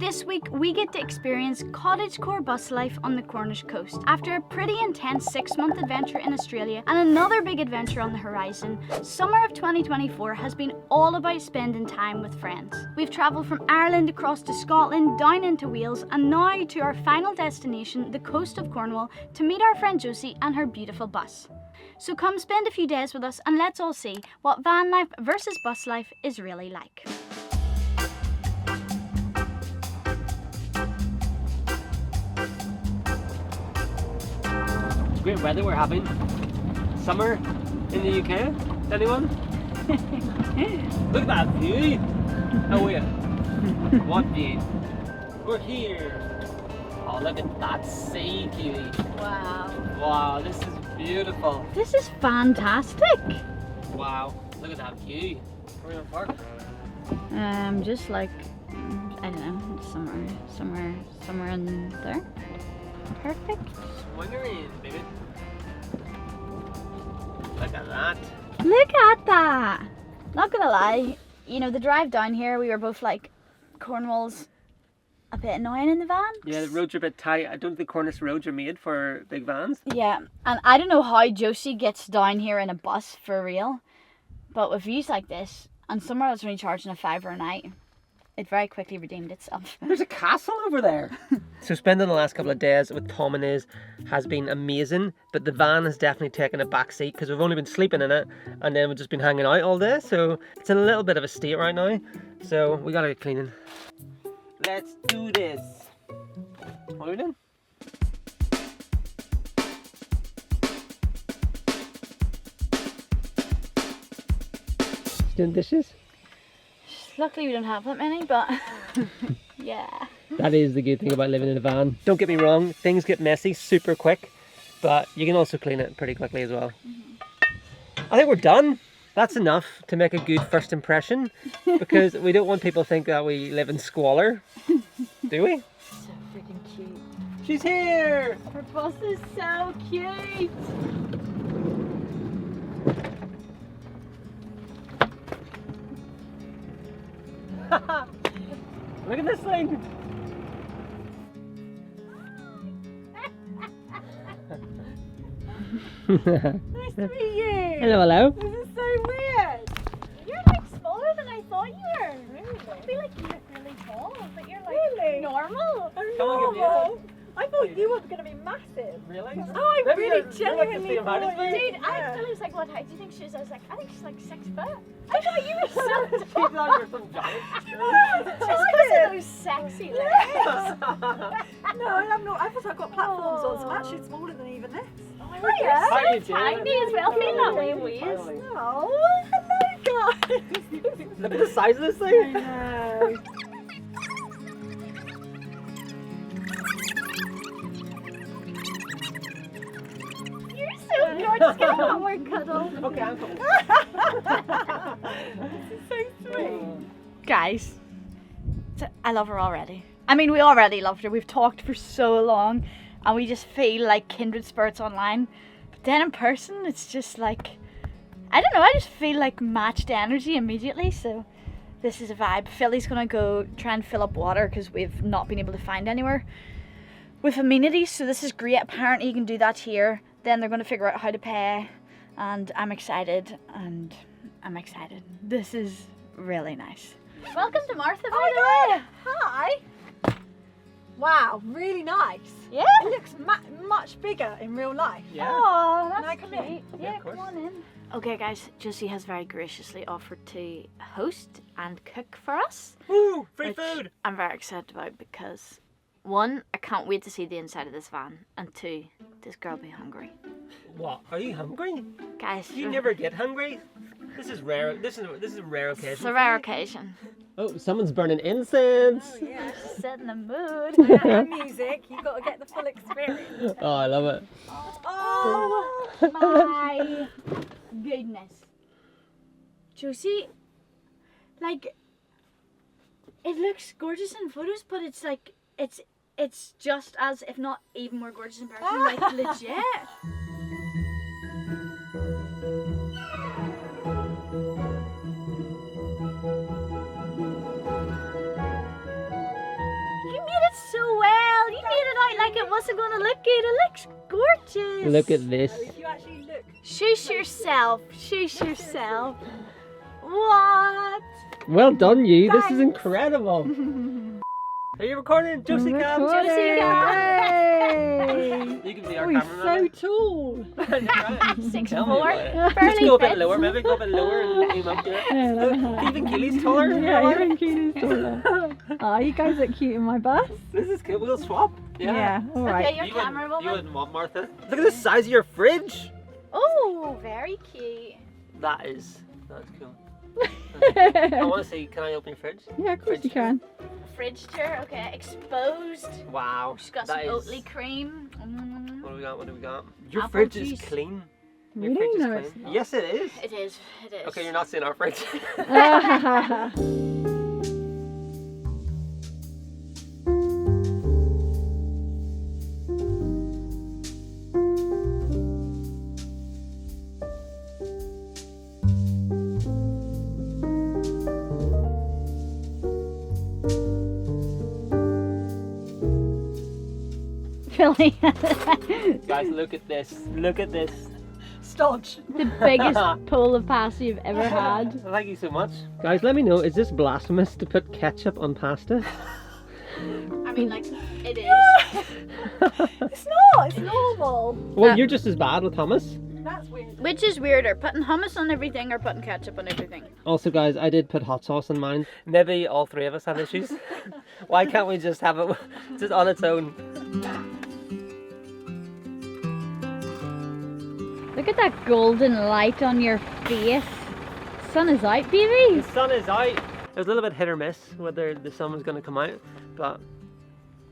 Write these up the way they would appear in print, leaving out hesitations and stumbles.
this week we get to experience cottagecore bus life on the Cornish coast. After a pretty intense 6-month adventure in Australia and another big adventure on the horizon, summer of 2024 has been all about spending time with friends. We've travelled from Ireland across to Scotland, down into Wales, and now to our final destination, the coast of Cornwall, to meet our friend Josie and her beautiful bus. So come spend a few days with us and let's all see what van life versus bus life is really like. Great weather we're having. Summer in the UK. Anyone? Look at that view. Oh yeah. What view? We're here. Oh, look at that sea, Keely. Wow. Wow, this is beautiful. This is fantastic. Wow, look at that view. Where are we gonna park? Just like, I don't know, somewhere in there. Perfect. Swing her in, baby. Look at that. Look at that. Not gonna lie, you know, the drive down here, we were both like, Cornwall's a bit annoying in the van. Yeah, the roads are a bit tight. I don't think Cornish roads are made for big vans. Yeah, and I don't know how Josie gets down here in a bus for real, but with views like this, and somewhere else only charging a £5 a night, it very quickly redeemed itself. There's a castle over there. So spending the last couple of days with Tom and Iz has been amazing, but the van has definitely taken a back seat because we've only been sleeping in it and then we've just been hanging out all day, so it's in a little bit of a state right now, so we gotta get cleaning. Let's do this. What are we doing? Just doing dishes? Luckily we don't have that many, but yeah. That is the good thing about living in a van. Don't get me wrong, things get messy super quick, but you can also clean it pretty quickly as well. I think we're done. That's enough to make a good first impression, because we don't want people to think that we live in squalor, do we? So freaking cute. She's here! Her bus is so cute! Look at this thing! Nice to meet you! Hello, hello. This is so weird! You're like smaller than I thought you were! Really? I feel like you look really tall, but you're like Really? normal! I'm Come on, give me a normal. I thought you were going to be massive. Really? Oh, I really genuinely thought you. Dude, Yeah. I was like, what height do you think she is? I was like, I think she's like 6 foot. I thought you were so She thought you were some giant. just because of those sexy legs. No, I'm not. I thought I've got platforms on, so I'm actually smaller than even this. Oh, you're How so you doing? tiny as well. Feel that way in ways. Finally. Oh, hello guys. Look at the size of this thing. No. You're so gorgeous. Get one more cuddle. Okay, I'm coming. This is so sweet. Guys, I love her already. I mean, we already loved her. We've talked for so long and we just feel like kindred spirits online. But then in person, it's just like, I don't know, I just feel like matched energy immediately. So this is a vibe. Philly's gonna go try and fill up water because we've not been able to find anywhere with amenities. So this is great. Apparently you can do that here. Then they're gonna figure out how to pay. And I'm excited. This is really nice. Welcome to Martha, by the way. Hi. Wow, really nice. Yeah. It looks much bigger in real life. Yeah. Oh, that's Can I come cute. in? Yeah, of course. come on in. Okay, guys, Josie has very graciously offered to host and cook for us. Woo! Free which food! I'm very excited about because, one, I can't wait to see the inside of this van, and two, this girl be hungry. What? Are you hungry? Guys, You never get hungry? This is rare. This is a rare occasion. it's a rare occasion. Oh, someone's burning incense. Oh yeah. Set in the mood. And music, you've got to get the full experience. Oh, I love it. Oh my goodness. Josie, like, it looks gorgeous in photos, but it's like, it's just as, if not even more gorgeous in person, like legit. made it so well. You made it out like it wasn't going to look good. It looks gorgeous. Look at this. If you actually look. Shush yourself. Shush yourself. What? Well done, you. This is Thanks. incredible. Are you recording, Josie Cam? Josie Cam. You can be our Oh, he's cameraman. so tall. 6'4". Just Fairly go a bit fit. lower, maybe go a bit lower and aim up to it. Even Keely's taller. Yeah, even Keely's taller. Oh, you guys look cute in my bus. This is good. We'll swap. Yeah, alright. Okay, your You camera wouldn't, you woman. wouldn't want Martha. Look at the size of your fridge. Oh, very cute. That's cool. I want to see, can I open your fridge? Yeah, of course you can. Fridge tour, okay. Exposed. Wow. She's got that some is- Oatly cream. What do we got? What do we got? Your Apple fridge juice. is clean. Your Really? fridge is No, clean. it's not. Yes, it is. It is. It is. Okay, you're not seeing our fridge. Really? Guys, look at this. Look at this. Stodge. The biggest bowl of pasta you've ever had. Thank you so much. Guys, let me know, is this blasphemous to put ketchup on pasta? I mean, like, it is. It's not, it's normal. Well, you're just as bad with hummus. That's weird. Which is weirder, putting hummus on everything or putting ketchup on everything? Also, guys, I did put hot sauce on mine. Maybe all three of us have issues. Why can't we just have it just on its own? Look at that golden light on your face. Sun is out, baby. The sun is out. It was a little bit hit or miss whether the sun was going to come out, but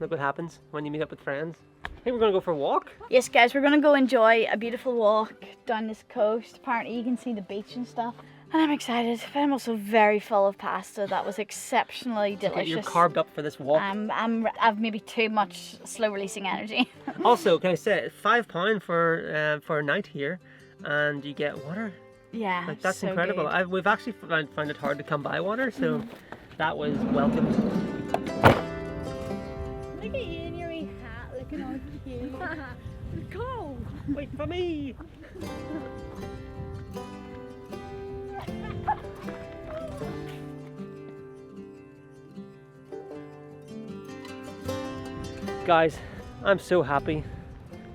look what happens when you meet up with friends. I think we're going to go for a walk. Yes, guys, we're gonna go enjoy a beautiful walk down this coast. Apparently, you can see the beach and stuff. And I'm excited, but I'm also very full of pasta. That was exceptionally Okay, delicious. you're carved up for this walk. I've maybe too much slow releasing energy. Also, can I say, £5 for a night here, and you get water. Yeah, Like, that's so incredible. good. We've actually found it hard to come by water, so that was welcome. Look at you in your wee hat, looking all cute. Go. Wait for me. Guys, I'm so happy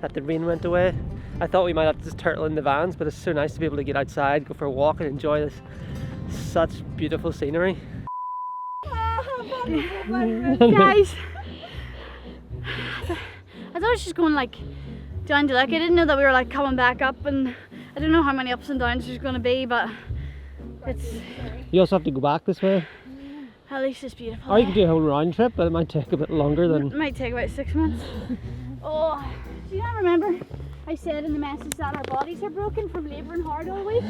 that the rain went away. I thought we might have to just turtle in the vans, but it's so nice to be able to get outside, go for a walk and enjoy this such beautiful scenery. Guys, I thought it was just going like down to like, I didn't know that we were like coming back up, and I don't know how many ups and downs there's going to be, but it's, You also have to go back this way. at least it's beautiful. Or you can do a whole round trip, but it might take a bit longer It than... might take about 6 months. Oh, do you not remember I said in the message that our bodies are broken from labouring hard all week?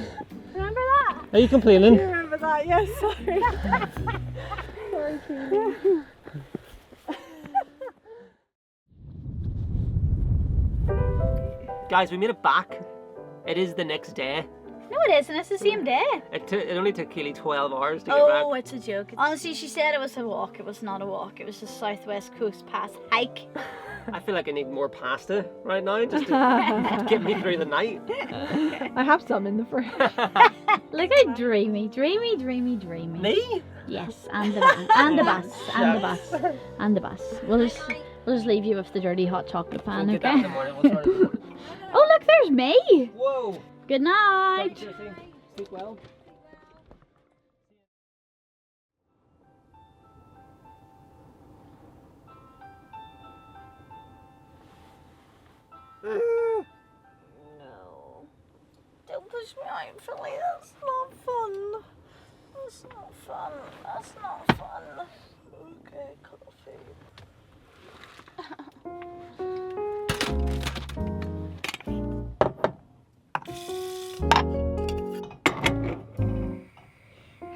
Remember that? Are you complaining? You remember that? Yes, sorry. Sorry, Keely. Guys, we made it back. It is the next day. No, it isn't. It's the same day. It only took Keely 12 hours to get back. Oh, it's a joke. Honestly, she said it was a walk. It was not a walk. It was a Southwest Coast Pass hike. I feel like I need more pasta right now just to get me through the night. I have some in the fridge. Look how dreamy, dreamy, dreamy, dreamy. Me? Yes, and the van, and the bus, and the bus, and the bus. We'll just leave you with the dirty hot chocolate pan, We'll get that in the okay? morning. We'll start in the morning. Oh, look, there's me. Whoa! Good night. Josie. Sleep well. No. Don't push me out, Philly. That's not fun. That's not fun. That's not fun. Okay, coffee.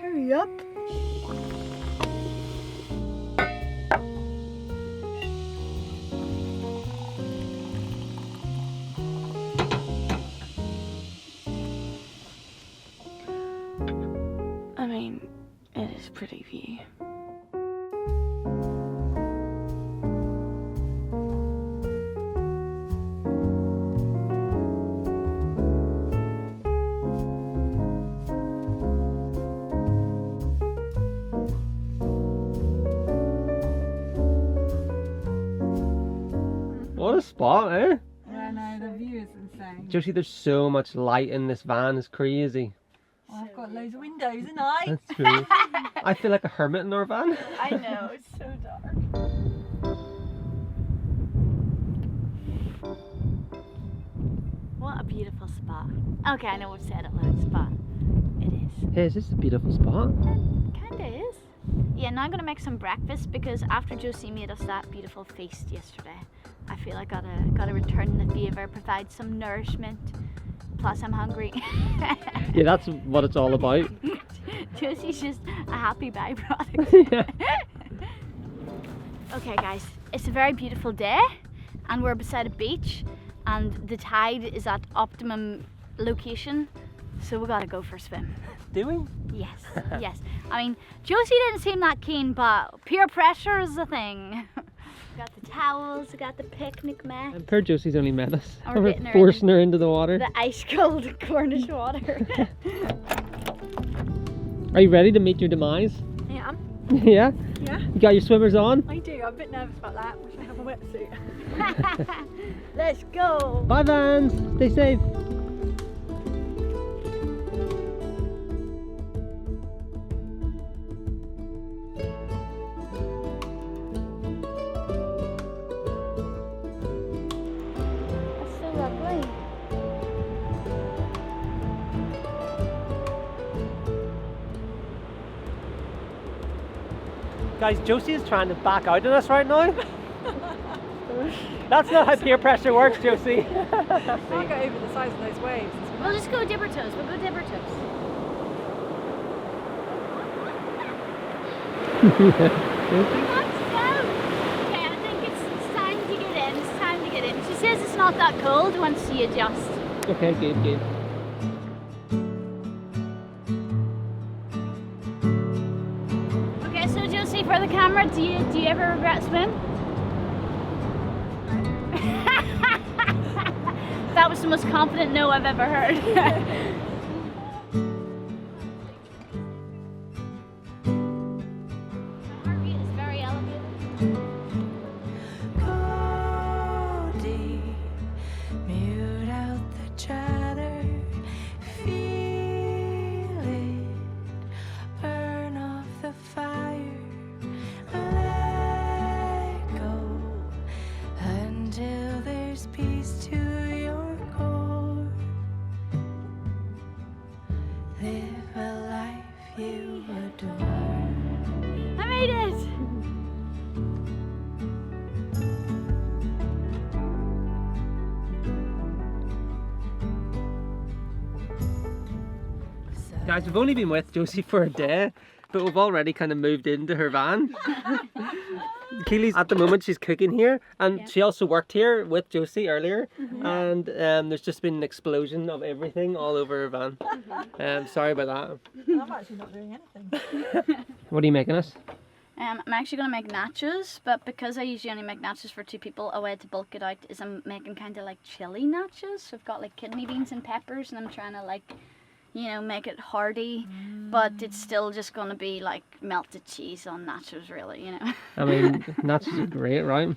Hurry up. I mean, it is pretty view. What a spot, eh? Yeah, no, the view is insane. Josie, there's so much light in this van. It's crazy. Oh, I've got loads of windows, and I. That's true. I feel like a hermit in our van. I know, it's so dark. What a beautiful spot. Okay, I know we've said it loud, spot. It is. Hey, is this a beautiful spot? Kinda is. Yeah, now I'm gonna make some breakfast because after Josie made us that beautiful feast yesterday, I feel I gotta return the favour, provide some nourishment. Plus, I'm hungry. Yeah, that's what it's all about. Josie's just a happy byproduct. Yeah. Okay, guys, it's a very beautiful day, and we're beside a beach, and the tide is at optimum location, so we gotta go for a swim. Do we? Yes, yes. I mean, Josie didn't seem that keen, but peer pressure is a thing. We got the towels, we got the picnic mat. Poor Josie's only met us. And we're We're getting her forcing her into the water. The ice cold Cornish water. Are you ready to meet your demise? Yeah, Yeah? yeah, You got your swimmers on? I do. I'm a bit nervous about that. Wish I have a wetsuit. Let's go. Bye, Vans. Stay safe. That's so lovely. Guys, Josie is trying to back out of us right now. That's not how peer pressure works, Josie. I can't go over the size of those waves. We'll just go dip our toes. We'll go dip our toes. Let's go. Okay, I think it's time to get in. It's time to get in. She says it's not that cold once you adjust. Okay, good, good. Okay, so Josie, for the camera, do you ever regret swim? That was the most confident no I've ever heard. My heartbeat is very elevated. Mute out the chatter, feel it burn off the fire, let go until there's peace to your core. Live a life you adore. I made it! Guys, we've only been with Josie for a day, but we've already kind of moved into her van. Keely's at the moment, she's cooking here, and she also worked here with Josie earlier, and there's just been an explosion of everything all over her van. Sorry about that. I'm actually not doing anything. What are you making us? I'm actually going to make nachos, but because I usually only make nachos for 2 people, a way to bulk it out is I'm making kind of like chili nachos. So I've got like kidney beans and peppers, and I'm trying to like, you know, make it hearty, but it's still just going to be like melted cheese on nachos, really, you know. I mean, nachos are great, right?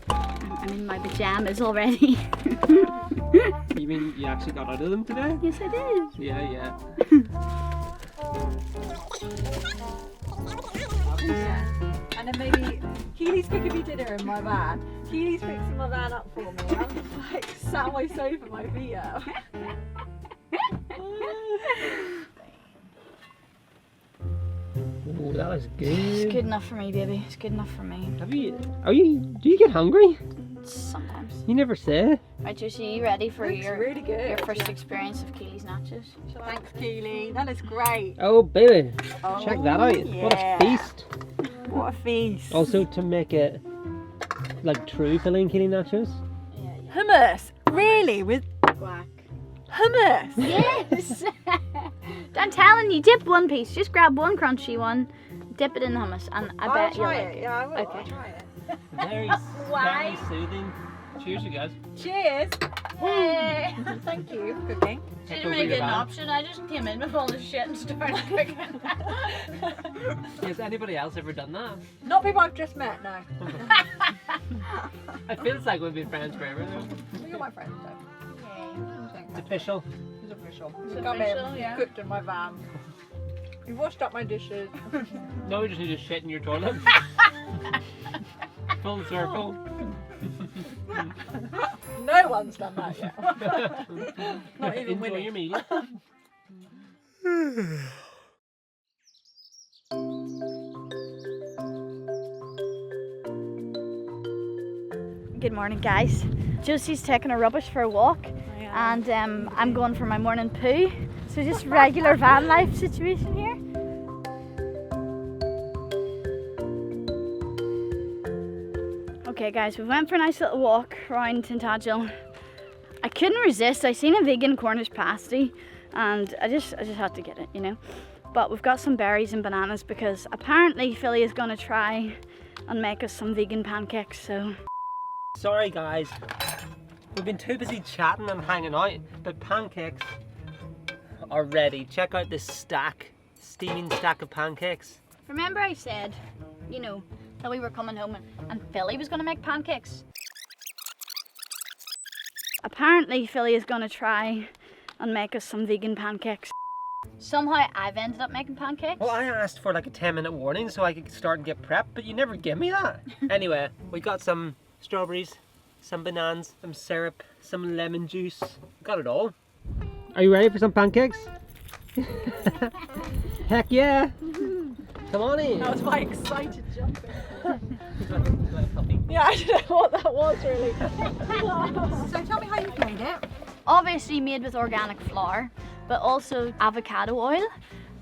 I'm in my pajamas already. You mean you actually got out of them today? Yes, I did. Yeah, yeah. Yeah. And then maybe Keely's cooking me dinner in my van. Keely's fixing my van up for me. I'm just like sat on my sofa, my feet up. Oh, that was good. It's good enough for me, baby. It's good enough for me. Do you get hungry? Sometimes. You never say. Right, Josie, are you ready for Looks your really good. your first experience of Keely's nachos? Thanks, Keely. That looks great. Oh, baby. Check that out. What a yeah. feast. What a feast. Also, to make it like true filling Keely nachos. Hummus. Really? With Quack. hummus? Yes! I'm telling you, dip one piece. Just grab one crunchy one, dip it in the hummus, and I I'll bet you'll try like it. it. Yeah, I will. I'll Okay. try it. Very, Why? very soothing. Cheers, you guys. Cheers. Hey. Thank you for cooking. She didn't really get an option. I just came in with all the shit and started cooking. Has anybody else ever done that? Not people I've just met, no. It feels like we've been friends forever though. You're my friend though. It's official. It's official. It's You come official, in, yeah. you cooked in my van. You washed up my dishes. Now we just need to shit in your toilet. Full circle. No one's done that yet. Not even Enjoy Winnie. your meal. Good morning, guys. Josie's taking her rubbish for a walk, and I'm going for my morning poo. So just regular van life situation here. Okay, guys, we went for a nice little walk around Tintagel. I couldn't resist. I seen a vegan Cornish pasty, and I just had to get it, you know. But we've got some berries and bananas because apparently Philly is gonna try and make us some vegan pancakes. So. Sorry guys, we've been too busy chatting and hanging out, but pancakes are ready. Check out this stack, steaming stack of pancakes. Remember I said, you know, that we were coming home and Philly was going to make pancakes? Apparently Philly is going to try and make us some vegan pancakes. Somehow I've ended up making pancakes. Well, I asked for like a 10-minute warning so I could start and get prepped, but you never give me that. Anyway, we got some strawberries, some bananas, some syrup, some lemon juice. Got it all. Are you ready for some pancakes? Heck yeah! Come on in. That was my excited jumping. Yeah, I don't know what that was really. So tell me how you made it. Obviously made with organic flour, but also avocado oil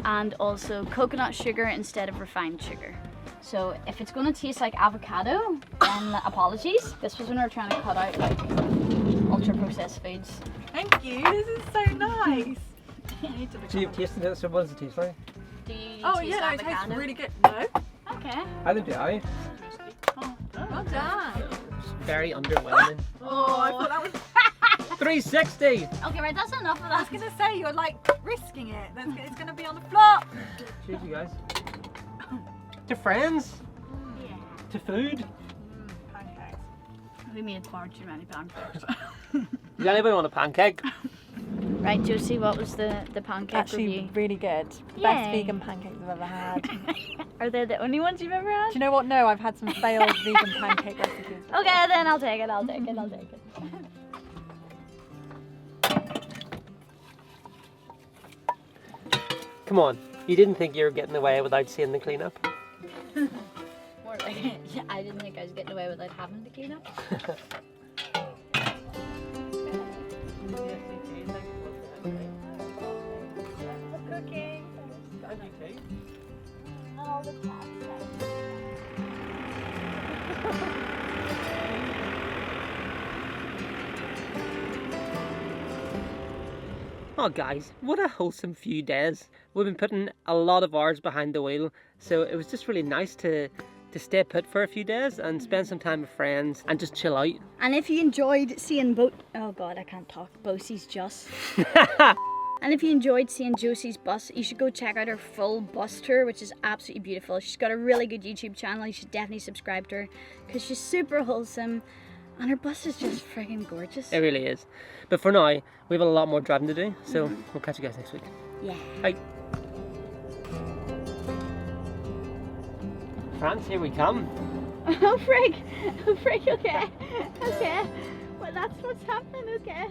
and also coconut sugar instead of refined sugar. So if it's going to taste like avocado, then apologies. This was when we were trying to cut out like ultra processed foods. Thank you, this is so nice. I need to So you've tasted it, so what does it taste like? Do you Oh taste yeah, no, it tastes avocado? really good. No? Okay. I didn't do I. Well done. Very underwhelming. Oh, I thought that was... 360! Okay, right, that's enough of I that. was going to say, you're like risking it. It's going to be on the floor. Cheers, you guys. To friends, Yeah. to food. Pancakes. We made far too many pancakes. Does anybody want a pancake? Right, Josie, what was the pancake Actually, review? really good. Yay. Best vegan pancakes I've ever had. Do Are they the only ones you've ever had? you know what? No, I've had some failed vegan pancake recipes. Okay, then I'll take it, I'll take it, I'll take it. Come on, you didn't think you were getting away without seeing the cleanup? More like, I didn't think I was getting away without having to clean up. Cooking. All the time. Oh guys, what a wholesome few days. We've been putting a lot of hours behind the wheel, so it was just really nice to stay put for a few days and spend some time with friends and just chill out. And if you enjoyed seeing oh god, I can't talk. Bosie's just. And if you enjoyed seeing Josie's bus, you should go check out her full bus tour, which is absolutely beautiful. She's got a really good YouTube channel. You should definitely subscribe to her because she's super wholesome and her bus is just friggin' gorgeous. It really is. But for now, we have a lot more driving to do, so we'll catch you guys next week. Yeah. Bye. France, here we come. Oh frig, okay, okay. Well, that's what's happening, okay.